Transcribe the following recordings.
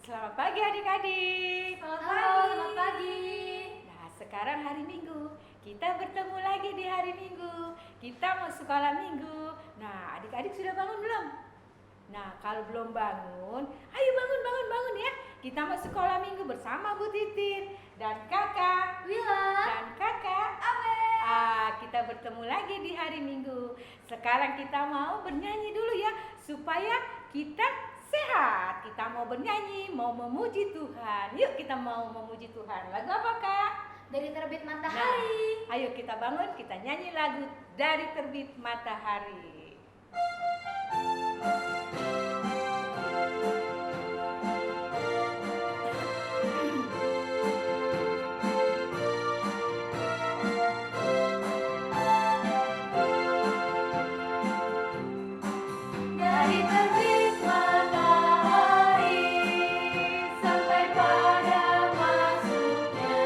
Selamat pagi adik-adik. Selamat pagi. Nah, sekarang hari Minggu. Kita bertemu lagi di hari Minggu. Kita mau sekolah Minggu. Nah, adik-adik sudah bangun belum? Nah, kalau belum bangun, ayo bangun ya. Kita mau sekolah Minggu bersama Bu Titin dan Kakak Wila dan Kakak Ame. Kita bertemu lagi di hari Minggu. Sekarang kita mau bernyanyi dulu ya, supaya kita sehat. Kita mau bernyanyi, mau memuji Tuhan. Yuk kita mau memuji Tuhan. Lagu apa Kak? Dari Terbit Matahari. Nah, ayo kita bangun, kita nyanyi lagu Dari Terbit Matahari. Dari terbit matahari sampai pada masuknya,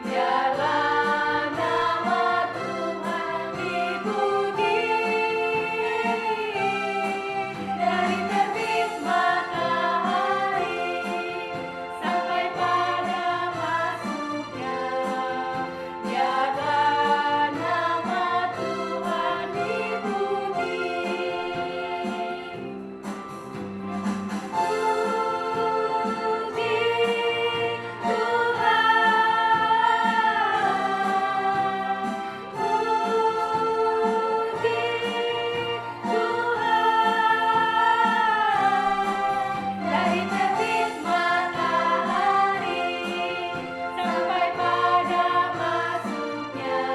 biarlah nama Tuhan dipuji. Dari terbit matahari sampai pada masuknya, biarlah nama Tuhan dipuji. Dari terbit matahari sampai pada masuknya,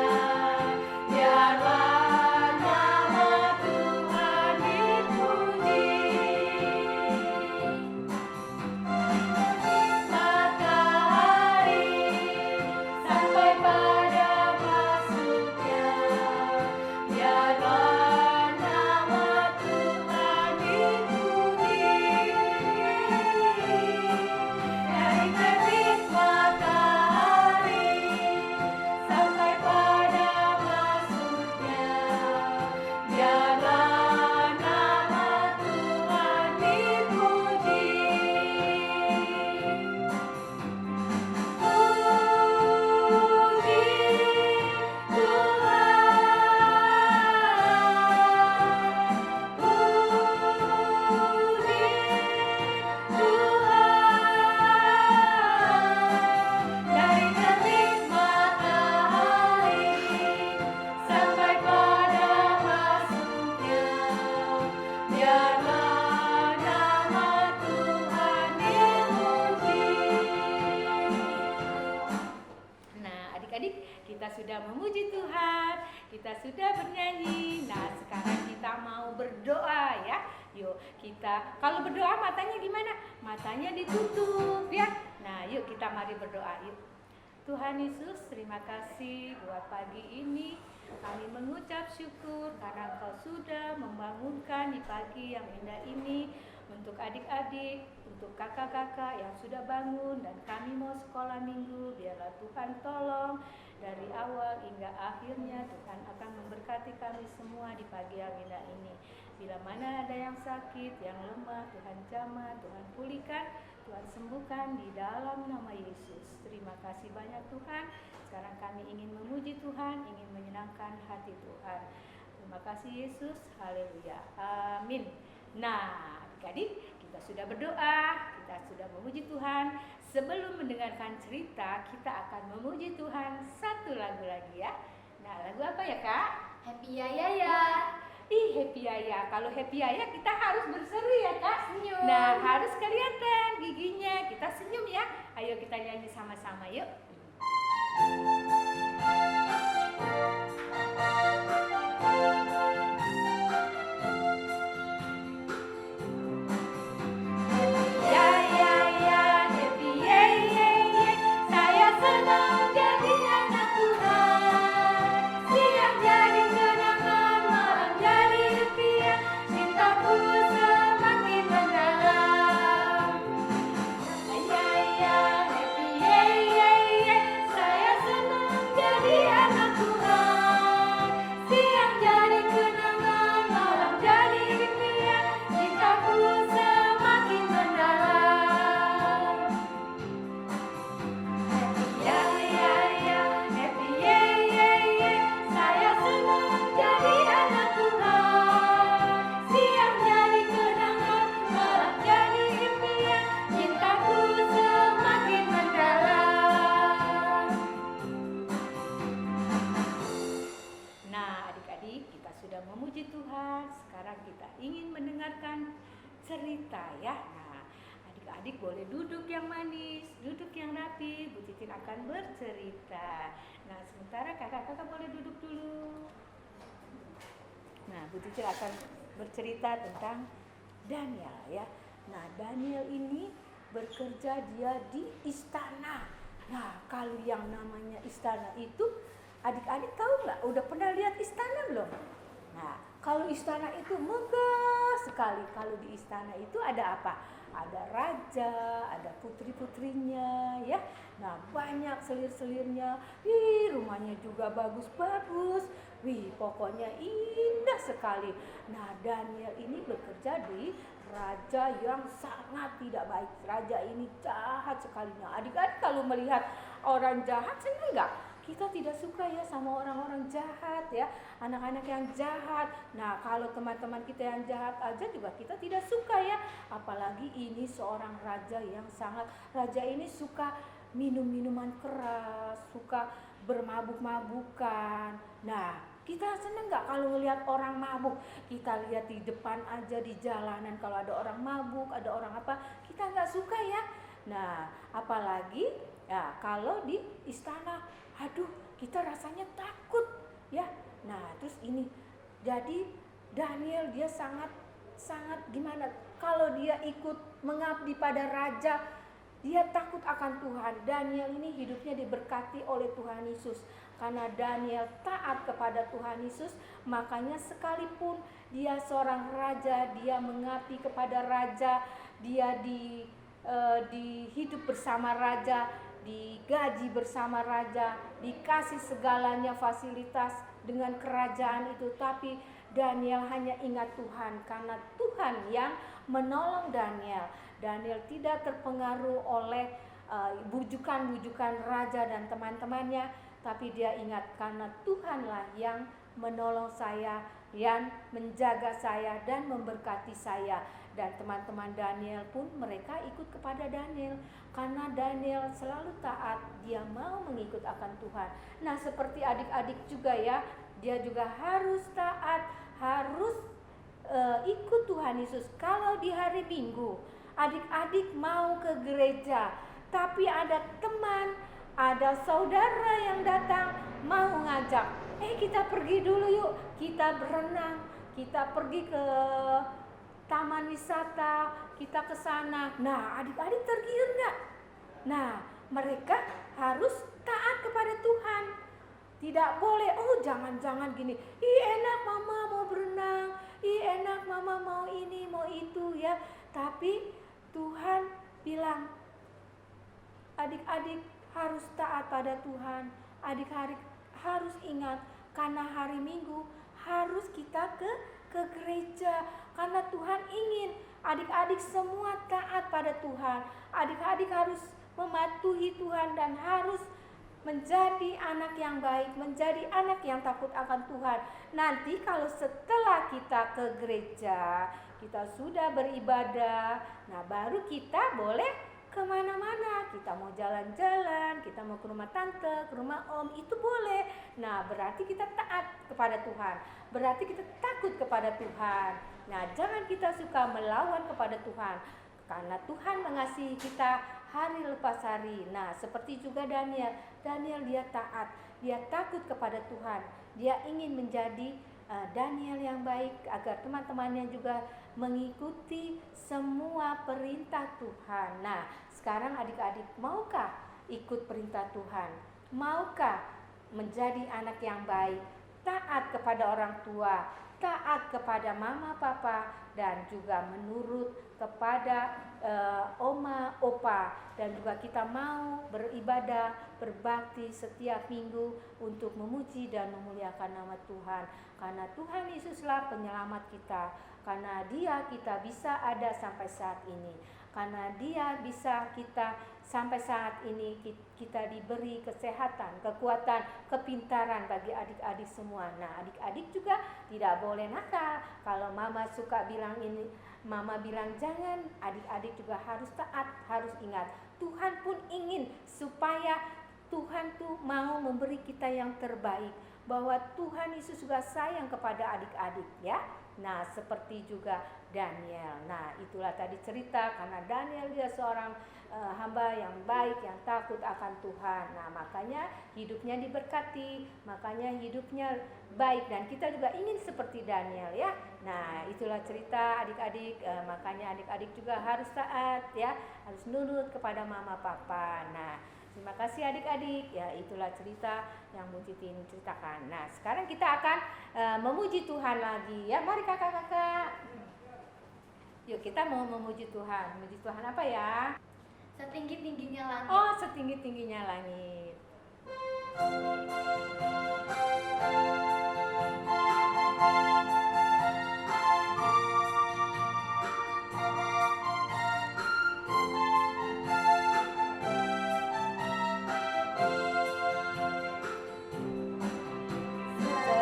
biarlah nama Tuhan dipuji. Matahari sampai pada masuknya, biarlah nama Tuhan dipuji. Dari terbit matahari sampai pada masuknya, biarlah nama Tuhan dipuji. Dari terbit matahari sampai pada masuknya, biarlah nama Tuhan dipuji. Nah, adik-adik, kita sudah memuji Tuhan, kita sudah bernyanyi. Nah, sekarang kita mau berdoa ya. Yuk, kita kalau berdoa matanya gimana? Matanya ditutup ya. Nah, yuk kita mari berdoa yuk. Tuhan Yesus, terima kasih buat pagi ini. Kami mengucap syukur karena Engkau sudah membangunkan di pagi yang indah ini untuk adik-adik, untuk kakak-kakak yang sudah bangun dan kami mau sekolah minggu. Biarlah Tuhan tolong dari awal hingga akhirnya Tuhan akan memberkati kami semua di pagi yang indah ini. Bila mana ada yang sakit, yang lemah, Tuhan jamah, Tuhan pulihkan, Tuhan sembuhkan di dalam nama Yesus. Terima kasih banyak Tuhan. Sekarang kami ingin memuji Tuhan, ingin menyenangkan hati Tuhan. Terima kasih Yesus. Haleluya. Amin. Nah, adik-adik, kita sudah berdoa, kita sudah memuji Tuhan. Sebelum mendengarkan cerita, kita akan memuji Tuhan satu lagu lagi ya. Nah, lagu apa ya Kak? Happy ya ya ya. Ih, Happy Yaya. Kalau Happy Yaya kita harus berseri ya Kak. Senyum. Nah, harus kelihatan giginya. Kita senyum ya. Ayo kita nyanyi sama-sama yuk. Ya ya ya, happy ye ye ye. Saya senang jadi anak Tuhan. Siang jadi kenangan, malam jadi impian. Cintaku semakin mendalam. Ya ya, happy ye ye ye. Saya senang boleh duduk yang manis, duduk yang rapi. Bu Titin akan bercerita. Nah, sementara kakak-kakak boleh duduk dulu. Nah, Bu Titin akan bercerita tentang Daniel ya. Nah, Daniel ini bekerja dia di istana. Nah, kalau yang namanya istana itu, adik-adik tahu nggak? Udah pernah lihat istana belum? Nah, kalau istana itu megah sekali. Kalau di istana itu ada apa? Ada raja, ada putri-putrinya ya. Nah, banyak selir-selirnya. Rumahnya juga bagus-bagus. Pokoknya indah sekali. Nah, Daniel ini bekerja di raja yang sangat tidak baik. Raja ini jahat sekali. Nah, adik-adik kalau melihat orang jahat senang nggak? Kita tidak suka ya sama orang-orang jahat ya, anak-anak yang jahat. Nah, kalau teman-teman kita yang jahat aja juga kita tidak suka ya. Apalagi ini seorang raja yang raja ini suka minum minuman keras, suka bermabuk-mabukan. Nah, kita seneng nggak kalau melihat orang mabuk? Kita lihat di depan aja di jalanan kalau ada orang mabuk, ada orang apa, kita nggak suka ya. Nah, apalagi ya kalau di istana, aduh, kita rasanya takut ya. Nah, terus ini, jadi Daniel dia sangat gimana? Kalau dia ikut mengabdi pada raja, dia takut akan Tuhan. Daniel ini hidupnya diberkati oleh Tuhan Yesus. Karena Daniel taat kepada Tuhan Yesus, makanya sekalipun dia seorang raja, dia mengabdi kepada raja, dia hidup bersama raja, digaji bersama raja, dikasih segalanya fasilitas dengan kerajaan itu, tapi Daniel hanya ingat Tuhan, karena Tuhan yang menolong Daniel. Daniel tidak terpengaruh oleh bujukan-bujukan raja dan teman-temannya, tapi dia ingat karena Tuhanlah yang menolong saya, yang menjaga saya dan memberkati saya. Dan teman-teman Daniel pun mereka ikut kepada Daniel, karena Daniel selalu taat, dia mau mengikut akan Tuhan. Nah, seperti adik-adik juga ya, dia juga harus taat, harus ikut Tuhan Yesus. Kalau di hari Minggu adik-adik mau ke gereja, tapi ada teman, ada saudara yang datang mau ngajak, kita pergi dulu yuk, kita berenang, kita pergi ke taman wisata, kita ke sana. Nah, adik-adik tergiur nggak? Nah, mereka harus taat kepada Tuhan. Tidak boleh, jangan-jangan gini, enak mama mau berenang, enak mama mau ini, mau itu ya. Tapi Tuhan bilang, adik-adik harus taat pada Tuhan. Adik-adik harus ingat, karena hari Minggu harus kita ke gereja, karena Tuhan ingin adik-adik semua taat pada Tuhan. Adik-adik harus mematuhi Tuhan dan harus menjadi anak yang baik, menjadi anak yang takut akan Tuhan. Nanti kalau setelah kita ke gereja, kita sudah beribadah, nah baru kita boleh kemana-mana. Kita mau jalan-jalan, kita mau ke rumah tante, ke rumah om, itu boleh. Nah, berarti kita taat kepada Tuhan, berarti kita takut kepada Tuhan. Nah, jangan kita suka melawan kepada Tuhan, karena Tuhan mengasihi kita hari lepas hari. Nah, seperti juga Daniel dia taat, dia takut kepada Tuhan, dia ingin menjadi Daniel yang baik, agar teman-temannya juga mengikuti semua perintah Tuhan. Nah, sekarang adik-adik maukah ikut perintah Tuhan? Maukah menjadi anak yang baik, taat kepada orang tua, taat kepada mama papa, dan juga menurut kepada oma opa, dan juga kita mau beribadah, berbakti setiap minggu untuk memuji dan memuliakan nama Tuhan. Karena Tuhan Yesuslah penyelamat kita, karena Dia kita bisa ada sampai saat ini, karena Dia bisa kita sampai saat ini kita diberi kesehatan, kekuatan, kepintaran bagi adik-adik semua. Nah, adik-adik juga tidak boleh nakal. Kalau mama suka bilang ini, mama bilang jangan, adik-adik juga harus taat, harus ingat. Tuhan pun ingin supaya Tuhan tuh mau memberi kita yang terbaik, bahwa Tuhan Yesus juga sayang kepada adik-adik ya. Nah, seperti juga Daniel. Nah, itulah tadi cerita karena Daniel dia seorang hamba yang baik, yang takut akan Tuhan. Nah, makanya hidupnya diberkati, makanya hidupnya baik, dan kita juga ingin seperti Daniel ya. Nah, itulah cerita adik-adik, makanya adik-adik juga harus taat ya, harus nurut kepada mama papa. Nah, terima kasih adik-adik. Ya, itulah cerita yang Bu Titin ceritakan. Nah, sekarang kita akan memuji Tuhan lagi ya. Mari kakak-kakak. Yuk, kita mau memuji Tuhan. Memuji Tuhan apa ya? Setinggi-tingginya langit. Oh, setinggi-tingginya langit.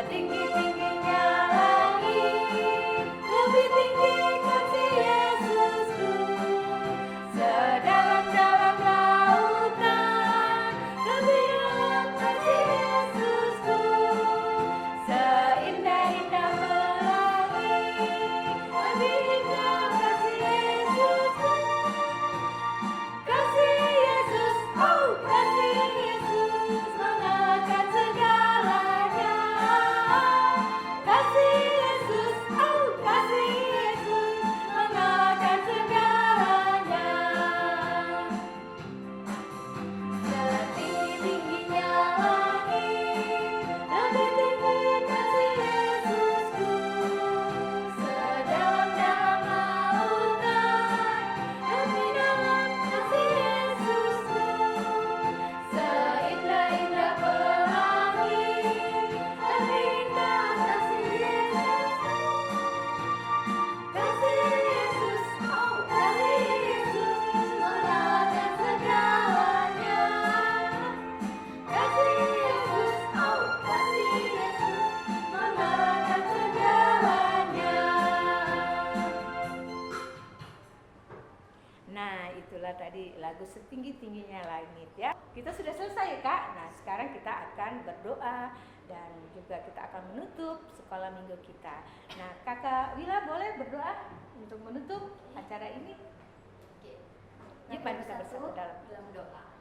Setinggi-tingginya langit, lebih tinggi kasih Yesusku. Sedalam-dalam lautan, lebih dalam kasih Yesusku. Seindah-indah pelangi, lebih indah kasih Yesusku. Kasih Yesus, oh kasih Yesus, mengalahkan segalanya. Kasih Yesus, oh kasih Yesus, mengalahkan segalanya. Setinggi-tingginya langit, lebih tinggi kasih Yesusku. Sedalam-dalam lautan, lebih dalam kasih Yesusku. Seindah-indah pelangi, lebih indah kasih Yesusku. Kasih Yesus, oh kasih Yesus, mengalahkan segalanya. Kasih Yesus, oh kasih Yesus, mengalahkan segalanya. Nah, itulah tadi lagu Setinggi-tingginya Langit ya. Kita sudah selesai Kak. Nah, sekarang kita akan berdoa dan juga kita akan menutup sekolah minggu kita. Nah, Kakak Wila boleh berdoa untuk menutup acara ini? Oke. Yuk, mari kita bersatu dalam doa.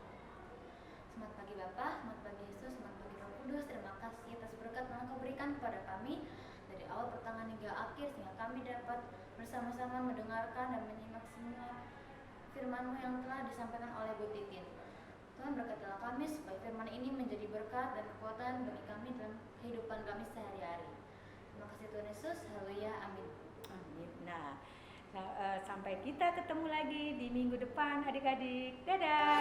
Selamat pagi Bapak, selamat pagi Yesus, selamat pagi Roh Kudus. Terima kasih atas berkat yang Kau berikan kepada kami dari awal pertengahan hingga akhir, sehingga kami dapat bersama-sama mendengarkan dan menyimak semua firman-Mu yang telah disampaikan oleh Bu Titin. Tuhan, berkatilah kami supaya firman ini menjadi berkat dan kekuatan bagi kami dalam kehidupan kami sehari-hari. Terima kasih Tuhan Yesus, haleluya, amin. Amin. Nah, sampai kita ketemu lagi di minggu depan adik-adik. Dadah.